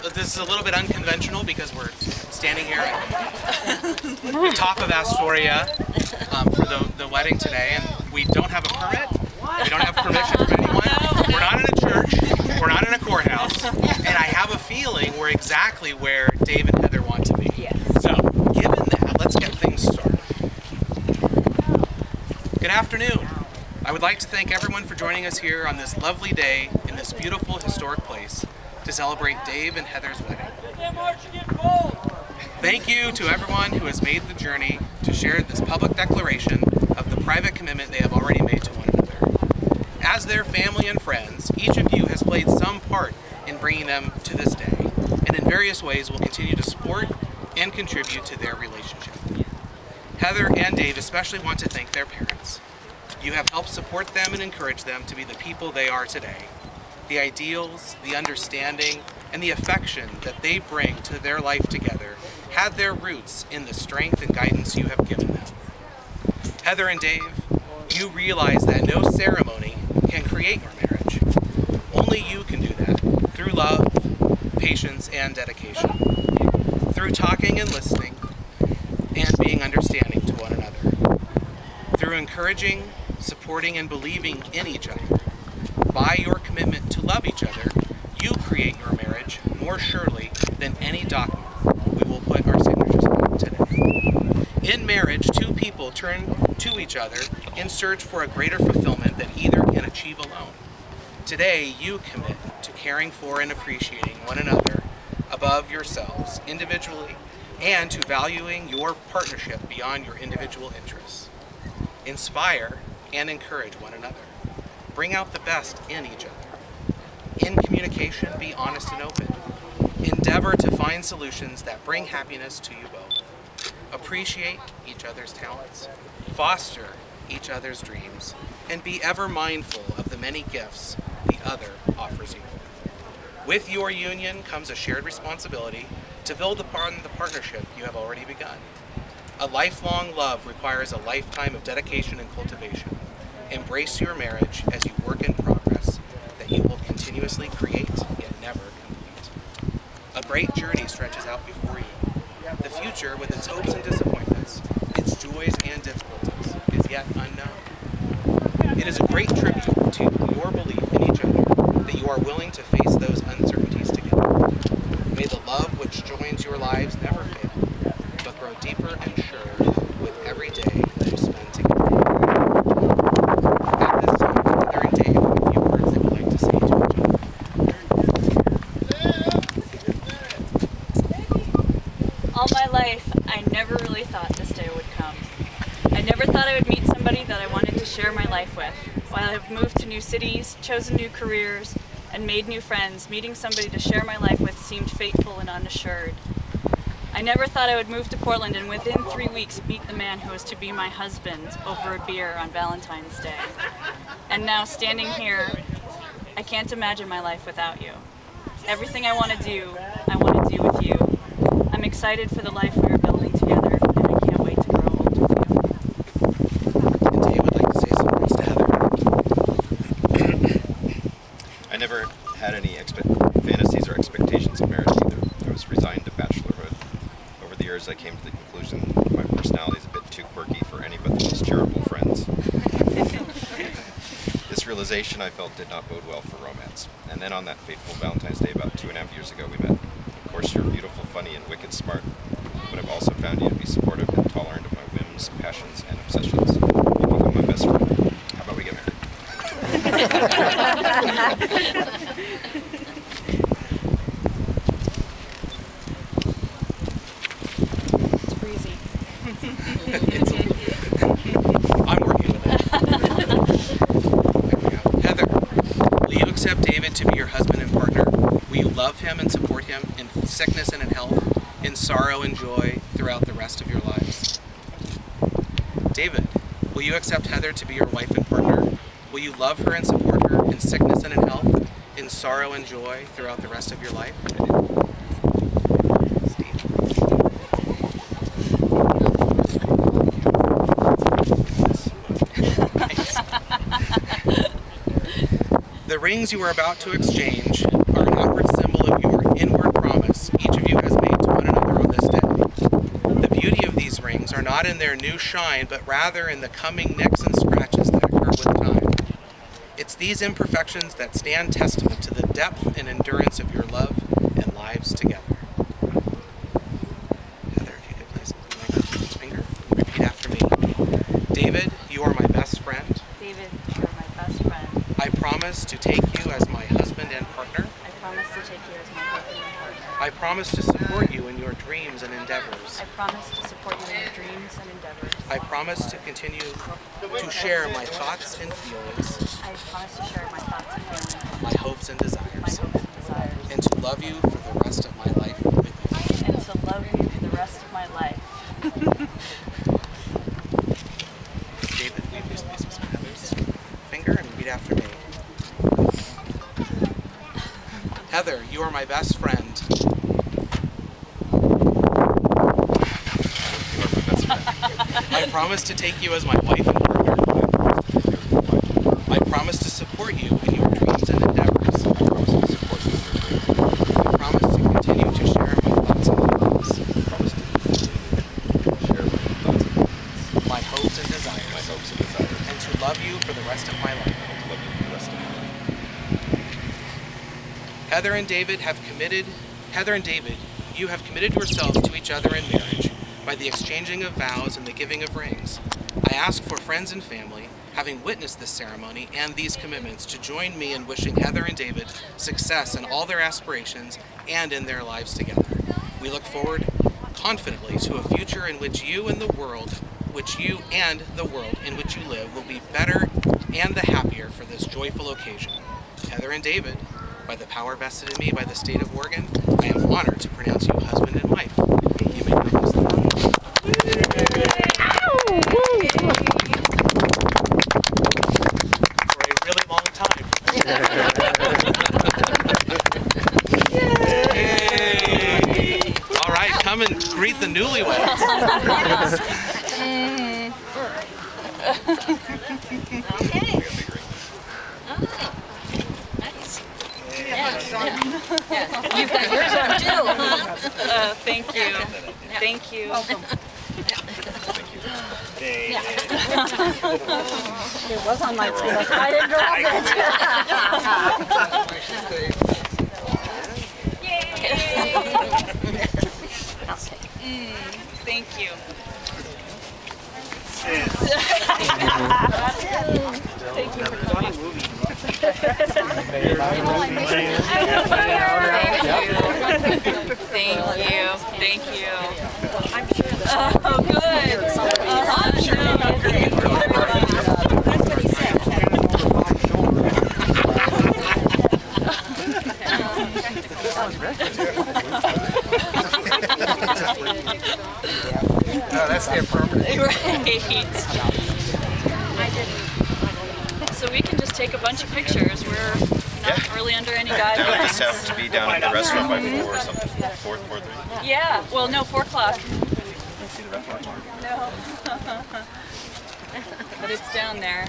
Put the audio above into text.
This is a little bit unconventional because we're standing here at the top of Astoria for the wedding today, and we don't have a permit. We don't have permission from anyone. We're not in a church. We're not in a courthouse. And I have a feeling we're exactly where Dave and Heather want to be. So, given that, let's get things started. Good afternoon. I would like to thank everyone for joining us here on this lovely day in this beautiful historic place to celebrate Dave and Heather's wedding. Thank you to everyone who has made the journey to share this public declaration of the private commitment they have already made to one another. As their family and friends, each of you has played some part in bringing them to this day, and in various ways will continue to support and contribute to their relationship. Heather and Dave especially want to thank their parents. You have helped support them and encourage them to be the people they are today. The ideals, the understanding, and the affection that they bring to their life together had their roots in the strength and guidance you have given them. Heather and Dave, you realize that no ceremony can create your marriage. Only you can do that through love, patience, and dedication. Through talking and listening, and being understanding to one another. Through encouraging, supporting, and believing in each other. By your commitment to love each other, you create your marriage more surely than any document we will put our signatures on today. In marriage, two people turn to each other in search for a greater fulfillment than either can achieve alone. Today, you commit to caring for and appreciating one another above yourselves individually and to valuing your partnership beyond your individual interests. Inspire and encourage one another. Bring out the best in each other. In communication, be honest and open. Endeavor to find solutions that bring happiness to you both. Appreciate each other's talents. Foster each other's dreams. And be ever mindful of the many gifts the other offers you. With your union comes a shared responsibility to build upon the partnership you have already begun. A lifelong love requires a lifetime of dedication and cultivation. Embrace your marriage as you work in progress that you will continuously create yet never complete. A great journey stretches out before you. The future, with its hopes and disappointments, its joys and difficulties, is yet unknown. It is a great tribute to your belief in each other that you are willing to face those uncertainties together. May the love which joins your lives never fail, but grow deeper and surer with every day you spend together. At this time, Heather and Dave have a few words they would like to say to each other. All my life, I never really thought this day would come. I never thought I would meet somebody that I wanted to share my life with. While I've moved to new cities, chosen new careers, and made new friends, meeting somebody to share my life with seemed fateful and unassured. I never thought I would move to Portland and within 3 weeks meet the man who was to be my husband over a beer on Valentine's Day. And now standing here, I can't imagine my life without you. Everything I want to do with you. I'm excited for the life we are building together, and I can't wait to grow old with you. And Dave would like to say some words to Heather. I never had any fantasies or expectations of marriage either. I was resigned to bachelorhood. Over the years, I came to the conclusion that my personality is a bit too quirky for any but the most charitable friends. This realization, I felt, did not bode well for romance. And then on that fateful Valentine's Day about 2.5 years ago, we met. Of course, you're beautiful, funny, and wicked smart, but I've also found you to be supportive and tolerant of my whims, passions, and obsessions. You become my best friend. How about we get married? It's breezy. I'm working with it. There we go. Heather, will you accept David to be your husband and partner? Will you love him and support him in sickness and in health, in sorrow and joy throughout the rest of your lives? David, will you accept Heather to be your wife and partner? Will you love her and support her in sickness and in health, in sorrow and joy throughout the rest of your life? Steve. The rings you are about to exchange are an outward symbol of your inward promise not in their new shine, but rather in the coming nicks and scratches that occur with time. It's these imperfections that stand testament to the depth and endurance of your love and lives together. Heather, if you could please point out his finger and repeat after me. David, you are my best friend. David, you are my best friend. I promise to take you as my husband and partner. I promise to take you as my husband and partner. I promise to support you in your dreams and endeavors. I promise to support you in your dreams and endeavors. I promise to continue to share my thoughts and feelings, I promise to share my thoughts and feelings, my hopes and my desires, hopes and desires, and to love you for the rest of my life with you. and to love you for the rest of my life. David, will you please place this on Heather's finger and repeat after me. Heather, you are my best friend. I promise to take you as my wife and partner. I promise to support you in your dreams and endeavors. I promise to continue to share my thoughts and feelings, my hopes and desires, and to love you for the rest of my life. Heather and David, you have committed yourselves to each other in marriage by the exchanging of vows and the giving of rings. I ask for friends and family, having witnessed this ceremony and these commitments, to join me in wishing Heather and David success in all their aspirations and in their lives together. We look forward confidently to a future in which you and the world in which you live will be better and the happier for this joyful occasion. Heather and David, by the power vested in me by the state of Oregon, I am honored to pronounce you husband and wife. You may witness the vow. For a really long time. Yay! All right, come and greet the newlyweds. Okay. Nice. You've got yours on too. Thank you. Thank you. It was on my list. I didn't drop Thank you. Thank you for coming. Thank you. Thank you. I'm sure that. Oh, good. I'm sure you'll agree. That's what he said. No, that's the permanent. Right. So we can just take a bunch of pictures. We're not really under any That would just guidelines. have to be down at the restaurant by 4 or something. 4:30. Yeah. Well, no, 4 o'clock. No. But it's down there.